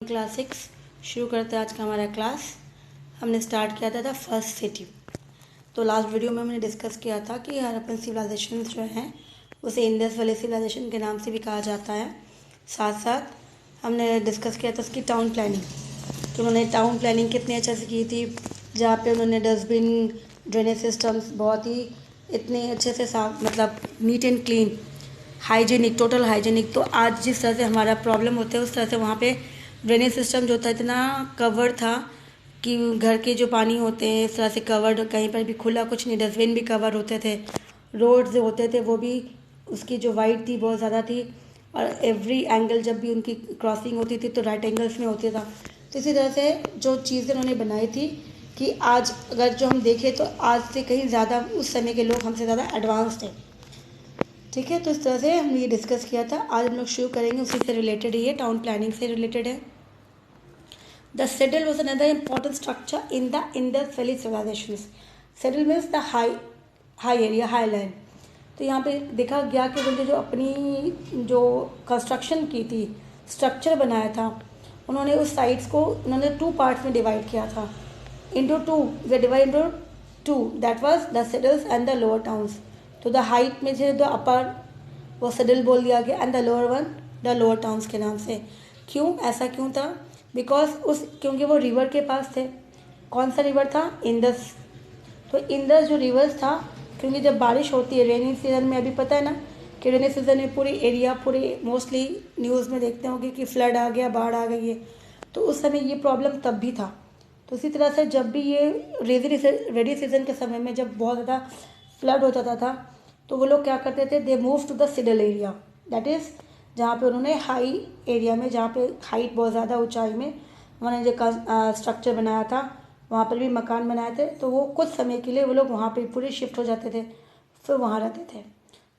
Class 6 शुरू करते हैं आज का हमारा क्लास। हमने स्टार्ट किया था फर्स्ट सिटी। तो लास्ट वीडियो में हमने डिस्कस किया था कि हड़प्पन सिविलाइजेशन जो है उसे इंडस वैली सिविलाइजेशन के नाम से भी कहा जाता है। साथ साथ हमने डिस्कस किया था उसकी टाउन प्लानिंग। तो उन्होंने टाउन प्लानिंग कितने अच्छे से की थी, जहाँ पे उन्होंने डस्टबिन, ड्रेनेज सिस्टम्स बहुत ही इतने अच्छे से साफ, मतलब neat and clean, hygienic, total hygienic. तो आज जिस तरह से हमारा प्रॉब्लम होता है उस तरह से वहाँ पे ड्रेनेज सिस्टम जो था इतना कवर्ड था कि घर के जो पानी होते हैं इस तरह से कवर्ड, कहीं पर भी खुला कुछ नहीं, डस्टबिन भी कवर होते थे, रोड जो होते थे वो भी उसकी जो वाइड थी बहुत ज़्यादा थी, और एवरी एंगल जब भी उनकी क्रॉसिंग होती थी तो राइट एंगल्स में होती था। तो इसी तरह से जो चीज़ें उन्होंने बनाई थी कि आज अगर जो हम देखें तो आज से कहीं ज़्यादा उस समय के लोग हमसे ज़्यादा एडवांस थे। ठीक है, तो इस तरह से हमने ये डिस्कस किया था। आज हम लोग शुरू करेंगे, उसी से रिलेटेड ही है, टाउन प्लानिंग से रिलेटेड है। The citadel was another important structure in the Indus valley civilizations. Citadel means the high area, high land. तो यहाँ पे देखा गया कि उन्होंने जो अपनी जो कंस्ट्रक्शन की थी, स्ट्रक्चर बनाया था, उन्होंने उस साइट्स को उन्होंने 2 पार्ट्स में डिवाइड किया था। Into 2 way divide into 2, that was the citadels and the lower towns. तो द हाइट में जो द अपर वो सेडल बोल दिया गया, and the lower one the lower towns के नाम से। क्यों, ऐसा क्यों था? बिकॉज क्योंकि वो रिवर के पास थे। कौन सा रिवर था? इंडस। तो इंडस जो रिवर्स था, क्योंकि जब बारिश होती है रेनी सीजन में, अभी पता है ना कि रेनी सीजन में पूरी एरिया, पूरी मोस्टली न्यूज़ में देखते होंगे कि फ्लड आ गया, बाढ़ आ गई है। तो उस समय ये प्रॉब्लम तब भी था। तो इसी तरह से जब भी ये रेनी सीजन के समय में जब बहुत ज़्यादा फ्लड हो जाता था तो वो लोग क्या करते थे, they move to the citadel area, that is जहाँ पे उन्होंने हाई एरिया में, जहाँ पे हाइट बहुत ज़्यादा ऊंचाई में उन्होंने जो स्ट्रक्चर बनाया था, वहाँ पर भी मकान बनाए थे। तो वो कुछ समय के लिए वो लोग वहाँ पे पूरे शिफ्ट हो जाते थे, फिर वहाँ रहते थे।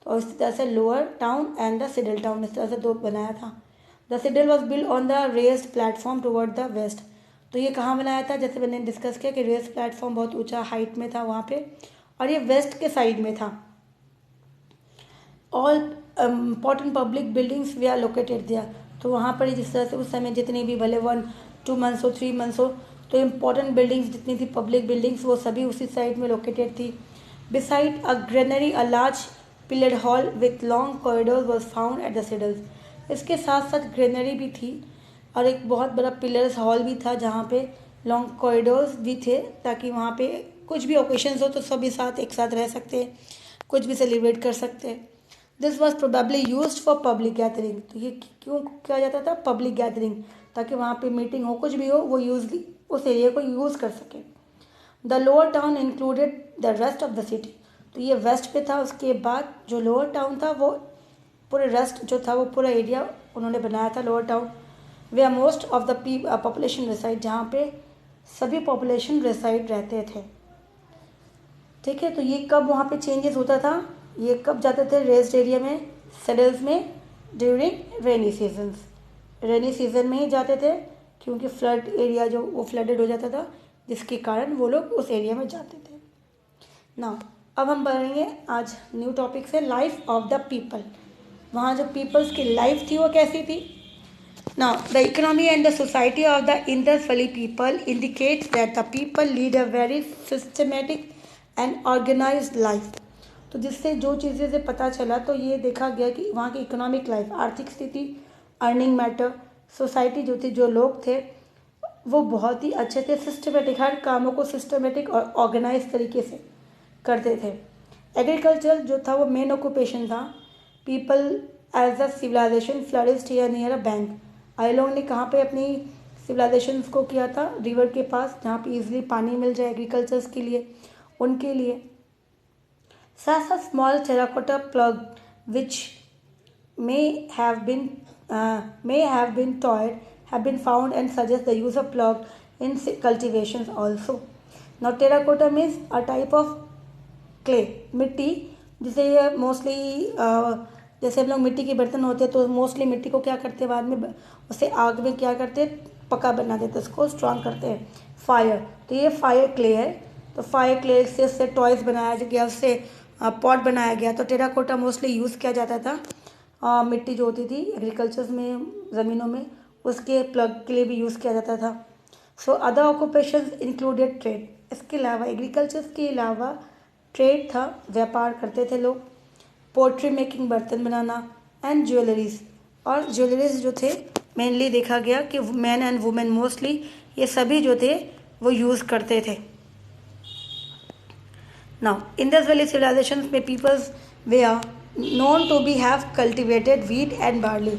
तो इस तरह से lower town and the citadel town, इस तरह से 2 बनाया था। The citadel was build on the raised platform toward the west. तो ये कहाँ बनाया था? जैसे मैंने डिस्कस किया कि रेस्ड प्लेटफॉर्म बहुत ऊँचा हाइट में था वहाँ पे, और ये वेस्ट के साइड में था। All important public buildings were located दिया। तो वहाँ पर जिस तरह से उस समय जितनी भी, भले 1-2 मंथ्स हो, 3 मंथ्स हो, तो इम्पॉर्टेंट बिल्डिंग्स जितनी थी, पब्लिक बिल्डिंग्स, वो सभी उसी साइड में लोकेटेड थी। Beside a granary a large pillared hall with long corridors was found at the citadels. इसके साथ साथ ग्रेनरी भी थी और एक बहुत बड़ा पिलर्स हॉल भी था जहाँ पे लॉन्ग कॉरिडोर्स भी थे, ताकि वहाँ पे कुछ भी ओकेशंस हो तो सभी साथ एक साथ रह सकते हैं, कुछ भी सेलिब्रेट कर सकते हैं। This was probably use for public gathering. तो ये क्यों किया जाता था? पब्लिक गैदरिंग, ताकि वहाँ पे मीटिंग हो, कुछ भी हो, वो उस एरिया को यूज़ कर सके। The lower town included the rest of the city. तो ये वेस्ट पे था, उसके बाद जो लोअर टाउन था वो पूरे रेस्ट जो था वो पूरा एरिया उन्होंने बनाया था lower town. Where most of the population reside, जहाँ पे सभी पॉपुलेशन रिसाइड रहते थे। ठीक है, तो ये कब वहाँ पे चेंजेस होता था? ये कब जाते थे रेस्ट एरिया में, सेडल्स में? During rainy seasons. Rainy season में ही जाते थे, क्योंकि फ्लड एरिया जो वो फ्लडेड हो जाता था, जिसके कारण वो लोग उस एरिया में जाते थे। ना अब हम बढ़ेंगे आज न्यू टॉपिक से, लाइफ ऑफ द पीपल। वहाँ जो पीपल्स की लाइफ थी वो कैसी थी? Now, the economy and the society of the Indus Valley people indicates that the people lead a very systematic and organized life. तो जिससे जो चीज़ें से पता चला तो ये देखा गया कि वहाँ की इकोनॉमिक लाइफ, आर्थिक स्थिति, अर्निंग मैटर, सोसाइटी जो थी, जो लोग थे वो बहुत ही अच्छे थे, सिस्टमेटिक, हर कामों को सिस्टमेटिक और ऑर्गेनाइज तरीके से करते थे। एग्रीकल्चर जो था वो मेन ऑक्यूपेशन था। People as a civilization flourished here near a bank. आए लोगों ने कहाँ पे अपनी सिविलाइजेशन को किया था? रिवर के पास, जहाँ पे इजीली पानी मिल जाए एग्रीकल्चर्स के लिए, उनके लिए। साथ साथ small terracotta plug which may have been toyed have been found and suggest the use of plug in cultivations also. Now terracotta means a type of clay, मिट्टी, जिसे मोस्टली जैसे हम लोग मिट्टी के बर्तन होते हैं तो मोस्टली मिट्टी को क्या करते हैं, बाद में उसे आग में क्या करते हैं, पका बना देते हैं, उसको स्ट्रॉन्ग करते हैं, फायर। तो ये फायर क्ले है। तो फायर क्ले से उससे टॉयज़ बनाया गया, उससे पॉट बनाया गया। तो टेराकोटा मोस्टली यूज़ किया जाता था। मिट्टी जो होती थी एग्रीकल्चर में, ज़मीनों में, उसके प्लग के लिए भी यूज़ किया जाता था। So other occupations included trade, इसके अलावा एग्रीकल्चर के अलावा ट्रेड था, व्यापार करते थे लोग, पोट्री मेकिंग बर्तन बनाना, एंड ज्वेलरीज, और ज्वेलरीज जो थे मेनली देखा गया कि मैन एंड वुमेन मोस्टली ये सभी जो थे वो यूज़ करते थे। नाउ इंडस वैली सिविलाइजेशन में peoples were known to be have cultivated wheat and barley,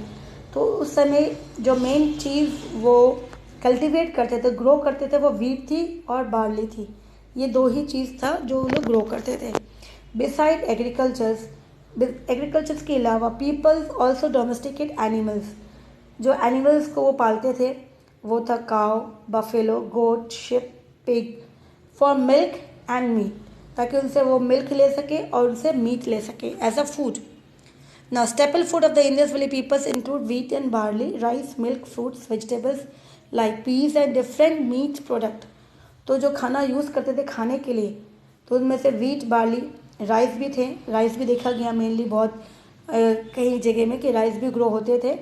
तो उस समय जो मेन चीज़ वो कल्टिवेट करते थे, ग्रो करते थे, वो वीट थी और बार्ली थी। ये दो ही चीज़ था जो लोग ग्रो करते थे। बिसाइड एग्रीकल्चर्स के अलावा पीपल्स ऑल्सो डोमेस्टिकेट एनिमल्स, जो एनिमल्स को वो पालते थे वो था cow, buffalo, goat, sheep, pig, for milk and meat, ताकि उनसे वो मिल्क ले सके और उनसे मीट ले सके as a food. Now, staple food of the Indus Valley peoples include wheat and barley, rice, milk, fruits, vegetables like peas and different meat product. तो जो खाना यूज़ करते थे खाने के लिए, तो उनमें से वीट, बार्ली, राइस भी थे। राइस भी देखा गया मेनली बहुत कई जगह में कि राइस भी ग्रो होते थे।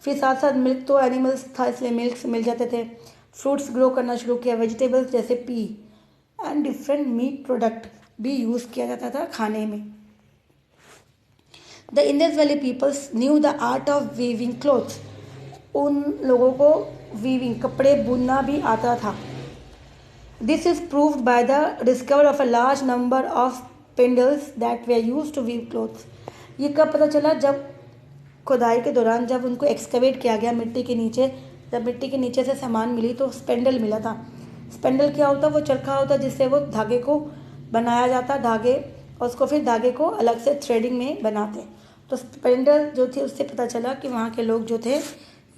फिर साथ साथ मिल्क तो एनिमल्स था इसलिए मिल्क मिल जाते थे। फ्रूट्स ग्रो करना शुरू किया, वेजिटेबल्स जैसे pea, and different meat product भी यूज़ किया जाता था खाने में। The Indus valley peoples knew the art of weaving clothes, उन लोगों को वीविंग कपड़े बुनना भी आता था। This is proved by the discover of a large number of spindles that were used to weave clothes. ये कब पता चला? जब खुदाई के दौरान जब उनको एक्सकवेट किया गया मिट्टी के नीचे, जब मिट्टी के नीचे से सामान मिली तो स्पेंडल मिला था। स्पेंडल क्या होता? वो चरखा होता जिससे वो धागे को बनाया जाता, धागे, और उसको फिर धागे को अलग से थ्रेडिंग में बनाते। तो स्पेंडल जो थी उससे पता चला कि वहाँ के लोग जो थे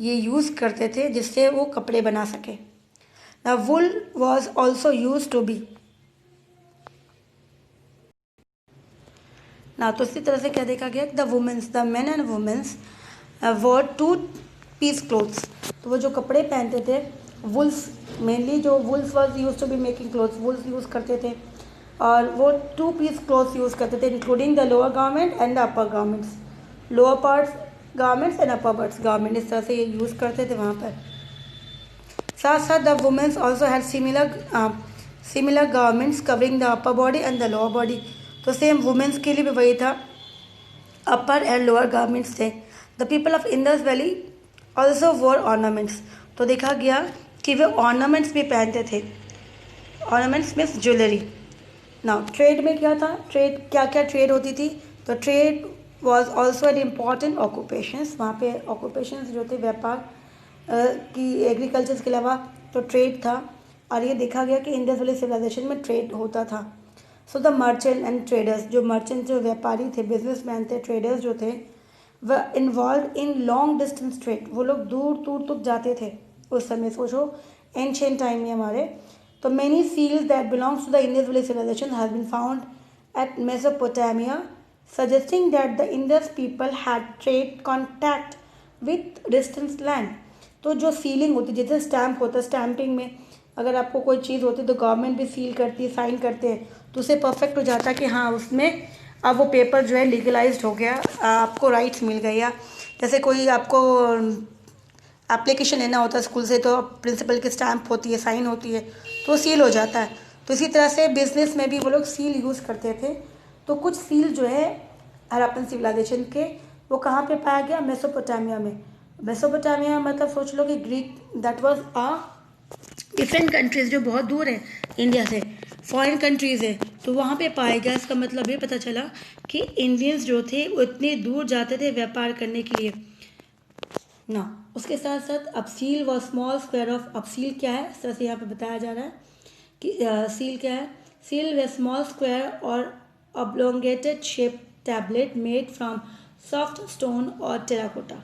ये यूज़ करते थे जिससे वो कपड़े बना सके। ना wool was also used to be ना, तो इसी तरह से क्या देखा गया? The men and women's wore two piece clothes, तो वो जो कपड़े पहनते थे वुल्स, मेनली जो wools was used to be making clothes, wools use करते थे और वो 2 पीस क्लोथ्स यूज़ करते थे including the lower garment and the upper garments, lower parts garments and upper parts garment, इस तरह से ये यूज़ करते थे वहाँ पर। साथ साथ the womens also had similar garments covering the upper body and the lower body, तो सेम वुमेन्स के लिए भी वही था, अपर एंड लोअर गारमेंट्स थे। The people of Indus valley also wore ornaments, तो देखा गया कि वे ऑर्नामेंट्स भी पहनते थे। Ornaments means jewellery. Now trade में क्या था? ट्रेड क्या क्या ट्रेड होती थी? तो trade was also an important occupations, वहाँ पे ऑक्यूपेशंस जो थे व्यापार की, एग्रीकल्चर के अलावा तो ट्रेड था, और ये देखा गया कि इंडस वैली सिविलाइजेशन में ट्रेड होता था। So the merchant and traders, जो मर्चेंट जो व्यापारी थे, बिजनेसमैन थे, ट्रेडर्स जो थे, वह involve in long distance trade, वो लोग दूर दूर तक जाते थे उस समय। सोचो एंशिएंट टाइम में हमारे, तो many seals that belongs to the Indus Valley civilization have been found at Mesopotamia, suggesting that the Indus people had trade contact with distant land. तो जो सीलिंग होती, जैसे स्टैम्प होता है, स्टैंपिंग में अगर आपको कोई चीज़ होती तो गवर्नमेंट भी सील करती है, साइन करते हैं, तो उसे परफेक्ट हो जाता है कि हाँ उसमें अब वो पेपर जो है लीगलाइज्ड हो गया, आपको राइट्स मिल गई। या जैसे कोई आपको एप्लीकेशन लेना होता है स्कूल से, तो प्रिंसिपल की स्टैम्प होती है, साइन होती है, तो सील हो जाता है। तो इसी तरह से बिजनेस में भी वो लोग सील यूज़ करते थे। तो कुछ सील जो है हड़प्पन सिविलाइजेशन के, वो कहाँ पे पाया गया? मेसोपोटामिया में। मेसोपोटामिया मतलब सोच लो कि Greek, that was a different countries जो बहुत दूर है इंडिया से, फॉरेन कंट्रीज़ है, तो वहाँ पे पाया गया। इसका मतलब ये पता चला कि इंडियंस जो थे वो इतने दूर जाते थे व्यापार करने के लिए ना। उसके साथ साथ अपसील व स्मॉल स्क्वायर ऑफ, अपसील क्या है इस तरह से यहाँ पे बताया जा रहा है कि सील क्या है? सील व स्मॉल स्क्वायर और oblongated shape tablet made from soft stone और टेराकोटा,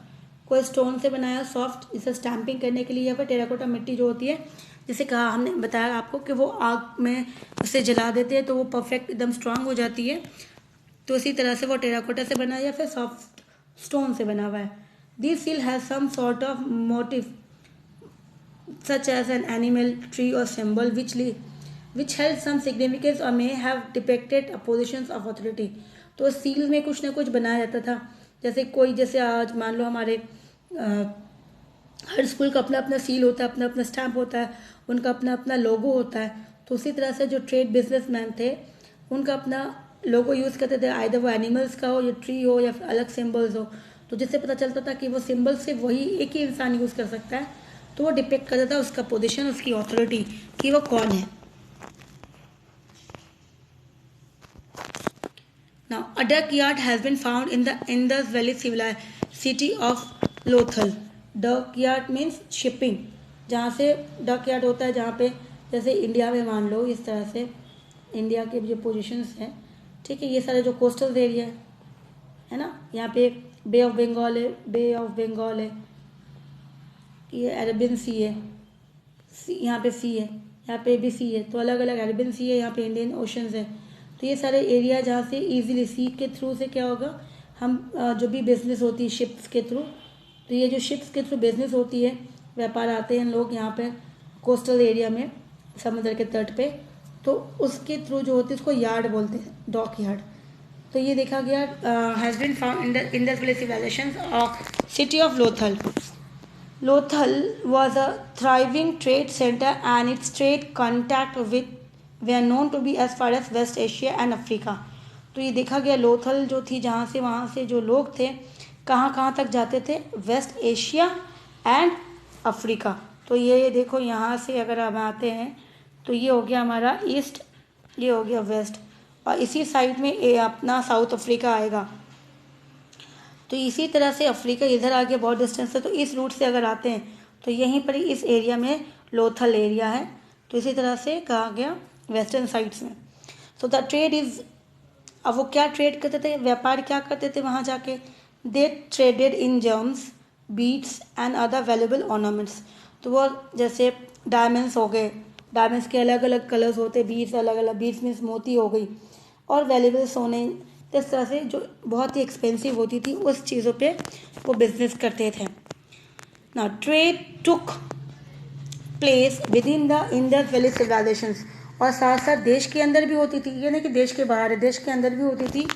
कोई स्टोन से बनाया सॉफ्ट, इसे स्टैंपिंग करने के लिए, या फिर टेराकोटा मिट्टी जो होती है, जिसे कहा हमने बताया आपको कि वो आग में उसे जला देते हैं तो वो परफेक्ट एकदम स्ट्रांग हो जाती है, तो इसी तरह से वो टेराकोटा से बना या फिर सॉफ्ट स्टोन से बना हुआ है। This seal has some sort of motif such as an animal, tree or symbol which held some significance or may have depicted a positions of authority. तो सील में कुछ ना कुछ बनाया जाता था, जैसे कोई, जैसे आज मान लो हमारे हर स्कूल का अपना अपना सील होता है, अपना अपना स्टैम्प होता है, उनका अपना अपना लोगो होता है। तो उसी तरह से जो ट्रेड बिजनेसमैन थे उनका अपना लोगो यूज़ करते थे, आइदर वो एनिमल्स का हो या ट्री हो या फिर अलग सिम्बल्स हो। तो जिससे पता चलता था कि वो सिम्बल सिर्फ वही एक ही इंसान यूज़ कर सकता है, तो वो डिपेक्ट करता था उसका पोजीशन, उसकी अथॉरिटी कि वो कौन है। Now, a duck yard has been found in the Indus Valley city of Lothal. Duck yard means shipping, जहाँ से डक यार्ड होता है, जहाँ पे जैसे इंडिया में मान लो इस तरह से इंडिया के जो पोजीशंस हैं, ठीक है, ये सारे जो कोस्टल एरिया है ना, यहाँ पे बे ऑफ बंगाल है, बे ऑफ बंगाल है, ये अरेबियन सी है, यहाँ पे सी है, यहाँ पे भी सी है, तो अलग अलग अरेबियन सी है, यहाँ पे इंडियन ओशंस है। तो ये सारे एरिया जहाँ से इजीली सी के थ्रू से क्या होगा, हम जो भी बिजनेस होती है शिप्स के थ्रू, तो ये जो शिप्स के थ्रू बिजनेस होती है, व्यापार आते हैं लोग यहाँ पे कोस्टल एरिया में, समुद्र के तट पे, तो उसके थ्रू जो होती है उसको यार्ड बोलते हैं, डॉक यार्ड। तो ये देखा गया has been found in the Indus valley civilization of city of Lothal. Lothal was a thriving trade center and its trade contact with were known to be as far as West Asia and Africa. तो ये देखा गया लोथल जो थी, जहाँ से वहाँ से जो लोग थे कहाँ तक जाते थे, वेस्ट एशिया एंड अफ्रीका। तो ये देखो यहाँ से अगर हम आते हैं तो ये हो गया हमारा ईस्ट, ये हो गया वेस्ट, और इसी साइड में ये अपना साउथ अफ्रीका आएगा। तो इसी तरह से अफ्रीका इधर आगे बहुत डिस्टेंस है, तो इस रूट से अगर आते हैं तो यहीं पर ही इस एरिया में लोथल एरिया है। तो इसी तरह से कहा गया वेस्टर्न साइड्स में। सो द ट्रेड इज़, अब वो क्या ट्रेड करते थे, व्यापार क्या करते थे वहाँ जाके, they traded in gems, beads and other valuable ornaments. तो वो जैसे डायमंड्स हो गए, डायमंड्स के अलग अलग कलर्स होते, बीड्स अलग अलग, बीड्स मीन्स मोती हो गई, और वैल्यूएबल सोने, इस तरह से जो बहुत ही एक्सपेंसिव होती थी उस चीज़ों पे वो बिजनेस करते थे। ना trade took place with in the Indus valley civilizations, और साथ साथ देश के अंदर भी होती थी, ये नहीं कि देश के बाहर है, देश के अंदर भी होती थी।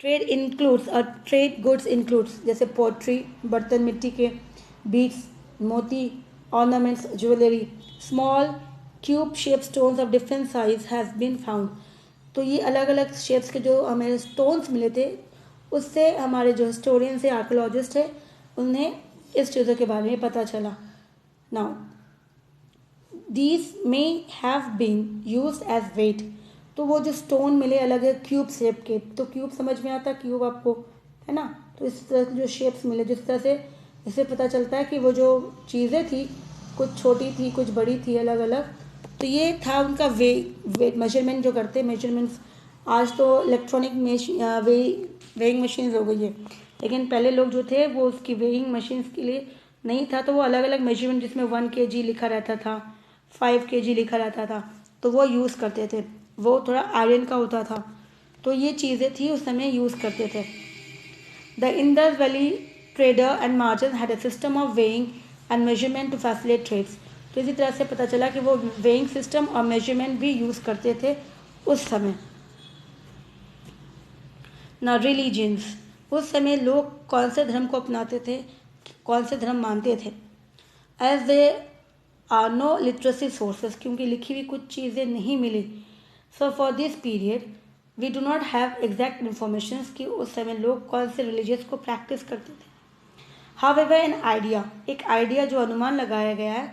ट्रेड इंक्लूड्स और ट्रेड गुड्स इंक्लूड्स जैसे पोट्री, बर्तन मिट्टी के, बीड्स मोती, ornaments jewellery, small cube shape stones of different size has been found. तो ये अलग अलग शेप्स के जो हमें स्टोन्स मिले थे, उससे हमारे जो हिस्टोरियंस है, आर्कोलॉजिस्ट है, उन्हें इस चीज़ों के बारे में पता चला। Now these may have been use as weight. तो वो जो स्टोन मिले अलग है क्यूब शेप के, तो क्यूब समझ में आता, क्यूब आपको है ना, तो इस तरह के जो शेप्स मिले, जिस तरह से इससे पता चलता है कि वो जो चीज़ें थी कुछ छोटी थी कुछ बड़ी थी अलग अलग। तो ये था उनका वेट मेजरमेंट जो करते हैं, मेजरमेंट्स। आज तो इलेक्ट्रॉनिक वेइंग मशीन्स हो गई है, लेकिन पहले लोग जो थे वो उसकी वेइंग मशीन्स के लिए नहीं था, तो वो अलग अलग मेजरमेंट जिसमें 1 kg लिखा रहता था, 5 kg लिखा रहता था, तो वो यूज़ करते थे। वो थोड़ा आयरन का होता था, तो ये चीज़ें थी उस समय यूज़ करते थे। The Indus valley trader and merchant had a system of weighing and measurement to facilitate trades. तो इसी तरह से पता चला कि वो वेइंग सिस्टम और मेजरमेंट भी यूज़ करते थे उस समय। ना रिलीजन्स, उस समय लोग कौन से धर्म को अपनाते थे, कौन से धर्म मानते थे। As they are no literacy sources, क्योंकि लिखी हुई कुछ चीज़ें नहीं मिली। So for this period we do not have exact information कि उस समय लोग कौन से रिलीजियस को प्रैक्टिस करते थे। हाउएवर एन आइडिया, एक आइडिया जो अनुमान लगाया गया है,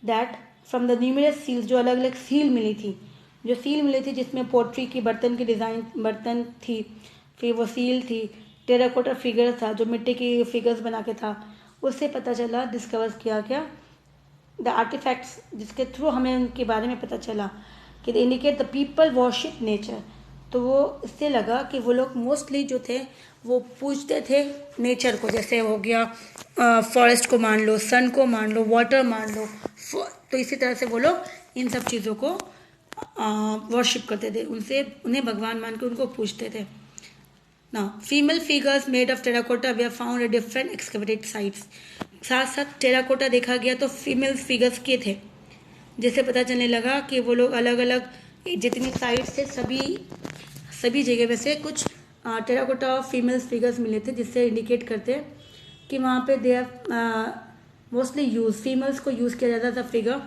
that from the numerous seals, जो अलग अलग सील मिली थी, जो सील मिली थी जिसमें पोट्री की बर्तन की डिज़ाइन बर्तन थी, फिर वो सील थी, टेराकोटा फिगर था जो मिट्टी की फिगर्स बना के था, उससे पता चला, डिस्कवर किया गया द आर्टिफैक्ट्स, जिसके थ्रू हमें उनके बारे में पता चला कि they indicate the people worship nature. तो वो इससे लगा कि वो लोग मोस्टली जो थे वो पूजते थे नेचर को, जैसे हो गया फॉरेस्ट को मान लो, सन को मान लो, वाटर मान लो, तो इसी तरह से वो लोग इन सब चीज़ों को वर्शिप करते थे, उन्हें भगवान मान के उनको पूजते थे। Now, female figures made of terracotta were found at different excavated sites. साथ साथ टेराकोटा देखा गया तो फीमेल फिगर्स के थे, जिससे पता चलने लगा कि वो लोग अलग अलग जितनी साइट्स थे सभी जगह में से कुछ टेराकोटा फीमेल फिगर्स मिले थे, जिससे इंडिकेट करते हैं कि वहाँ पे दे मोस्टली यूज़, फीमेल्स को यूज़ किया जाता था फिगर,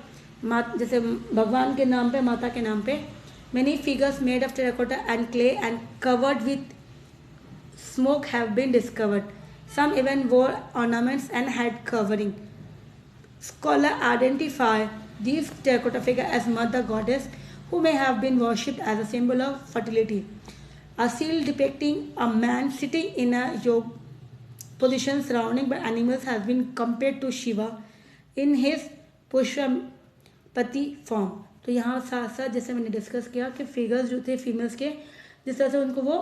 जैसे भगवान के नाम पे, माता के नाम पे. Many figures made of terracotta and clay and covered with smoke have been discovered. Some even wore ornaments and head covering. Scholars identify these terracotta figures as mother goddess who may have been worshipped as a symbol of fertility. A seal depicting a man sitting in a yoga position surrounded by animals has been compared to Shiva in his Pushpamati form. तो यहाँ साथ साथ जैसे मैंने discuss किया कि figures जो थे फीमेल्स के, जिस तरह से उनको वो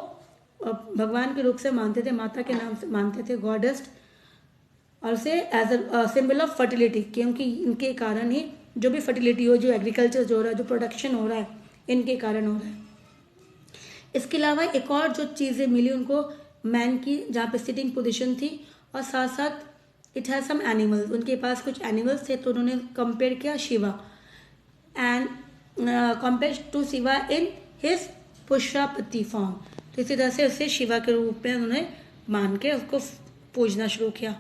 भगवान के रूप से मानते थे, माता के नाम से मानते थे, गॉडेस्ट, और से as a symbol of fertility, क्योंकि इनके कारण ही जो भी फर्टिलिटी हो, जो एग्रीकल्चर जो हो रहा है, जो प्रोडक्शन हो रहा है, इनके कारण हो रहा है. इसके अलावा एक और जो चीज़ें मिली उनको मैन की, जहाँ पे सिटिंग पोजिशन थी, और साथ साथ इट हैज़ सम एनिमल्स, उनके पास कुछ एनिमल्स थे, तो उन्होंने कंपेयर किया Shiva and compare to Shiva in his Pashupati form. तो इसी तरह से उसे शिवा के रूप में उन्होंने मान के उसको पूजना शुरू किया.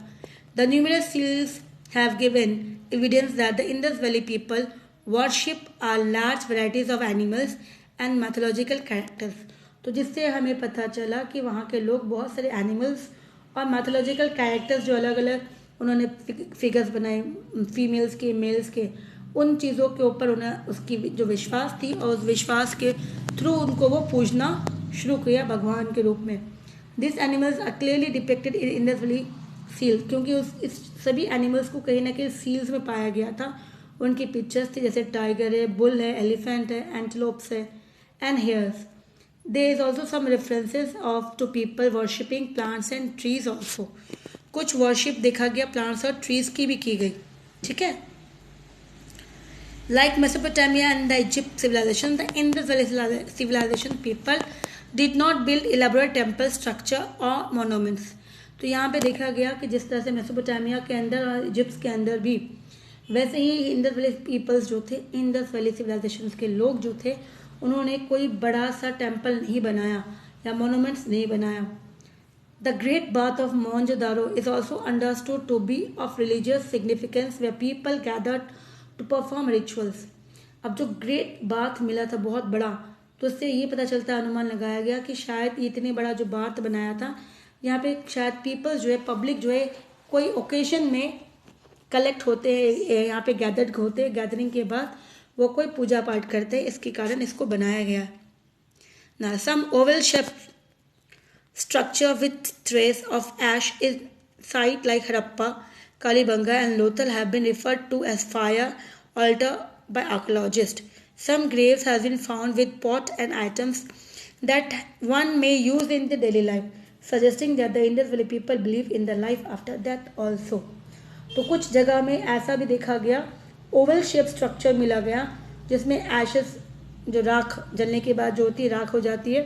The numerous seals have given evidence that the Indus valley people worship are large varieties of animals and mythological characters. तो जिससे हमें पता चला कि वहाँ के लोग बहुत सारे एनिमल्स और मैथोलॉजिकल कैरेक्टर्स जो अलग अलग उन्होंने फिगर्स बनाए, फीमेल्स के, मेल्स के, उन चीज़ों के ऊपर उन्हें उसकी जो विश्वास थी और उस विश्वास के थ्रू उनको वो पूजना शुरू किया भगवान के रूप में. This animals are clearly depicted in Indus valley seal, क्योंकि इस सभी एनिमल्स को कहीं ना कहीं सील्स में पाया गया था. उनकी पिक्चर्स थी, जैसे टाइगर है, बुल है, एलिफेंट है, एंटलोप्स है and hares. There is also some references of to people worshipping plants and trees also. कुछ वर्शिप देखा गया प्लांट्स और ट्रीज की भी की गई. ठीक है. Like Mesopotamia and the Egypt civilization, the Indus Valley civilization people did not build elaborate temple structure or monuments. तो यहाँ पे देखा गया कि जिस तरह से मेसोपोटामिया के अंदर और इजिप्ट के अंदर भी, वैसे ही इंडस वैली पीपल्स जो थे, इंडस वैली सिविलाइजेशन के लोग जो थे, उन्होंने कोई बड़ा सा टेम्पल नहीं बनाया या मोनूमेंट्स नहीं बनाया. The Great Bath of Mohenjo-daro is also understood to be of religious significance where people gathered to perform rituals. अब जो ग्रेट बाथ मिला था बहुत बड़ा, तो उससे ये पता चलता, अनुमान लगाया गया कि शायद इतने बड़ा जो बाथ बनाया था, यहाँ पे शायद पीपल्स जो है, पब्लिक जो है, कोई ओकेजन में कलेक्ट होते हैं, यहाँ पे गैदर्ड होते हैं, गैदरिंग के बाद वो कोई पूजा पाठ करते हैं, इसके कारण इसको बनाया गया. Now some oval shaped structure with trace of ash in site like Harappa, Kalibanga and Lothal have been referred to as fire altar by archaeologists. Some graves have been found with pot and items that one may use in the daily life, suggesting that the Indus Valley people believe in the life after death also. तो कुछ जगह में ऐसा भी देखा गया, Oval shape structure मिला गया, जिसमें एशेस, जो राख जलने के बाद जो होती है, राख हो जाती है,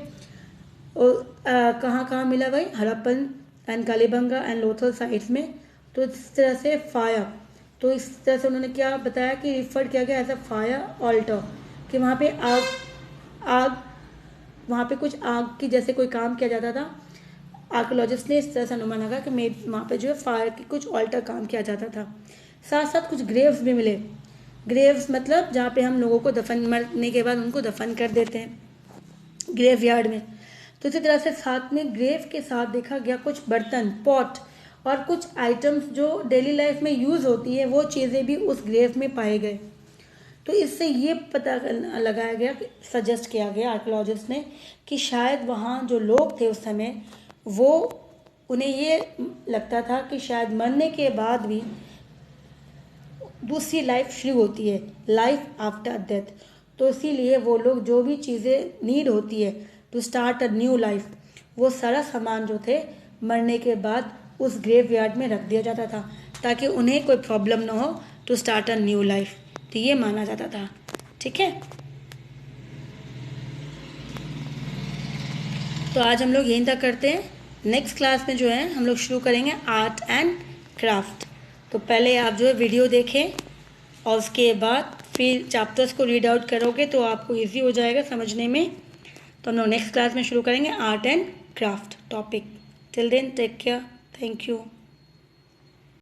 और कहाँ मिला भाई, Harappan and Kalibanga and Lothal sites में. तो इस तरह से फायर, तो इस तरह से उन्होंने क्या बताया कि रिफर किया गया एज अ फायर ऑल्टर, कि वहाँ पे आग वहाँ पे कुछ आग की जैसे कोई काम किया जाता था. आर्कोलॉजिस्ट ने इस तरह से अनुमान लगा कि वहाँ पे जो है फायर की कुछ ऑल्टर काम किया जाता था. साथ साथ कुछ ग्रेव्स भी मिले. ग्रेव्स मतलब जहाँ पे हम लोगों को दफन, मरने के बाद उनको दफन कर देते हैं ग्रेव यार्ड में. तो इसी तरह से साथ में ग्रेव के साथ देखा गया कुछ बर्तन, पॉट और कुछ आइटम्स जो डेली लाइफ में यूज़ होती है, वो चीज़ें भी उस ग्रेव में पाए गए. तो इससे ये पता लगाया गया, सजेस्ट किया गया आर्कोलॉजिस्ट ने, कि शायद वहाँ जो लोग थे उस समय, वो उन्हें ये लगता था कि शायद मरने के बाद भी दूसरी लाइफ शुरू होती है, लाइफ आफ्टर डेथ. तो इसीलिए वो लोग जो भी चीज़ें नीड होती है to start a new life, वो सारा सामान जो थे मरने के बाद उस ग्रेव यार्ड में रख दिया जाता था, ताकि उन्हें कोई प्रॉब्लम ना हो to start a new life. तो ये माना जाता था. ठीक है. तो आज हम लोग यहीं तक करते हैं. नेक्स्ट क्लास में जो है हम लोग शुरू करेंगे आर्ट एंड क्राफ्ट. तो पहले आप जो है वीडियो देखें और उसके बाद फिर चैप्टर्स को रीड आउट करोगे तो आपको इजी हो जाएगा समझने में. तो हम लोग नेक्स्ट क्लास में शुरू करेंगे art and craft topic. Till then take care. Thank you.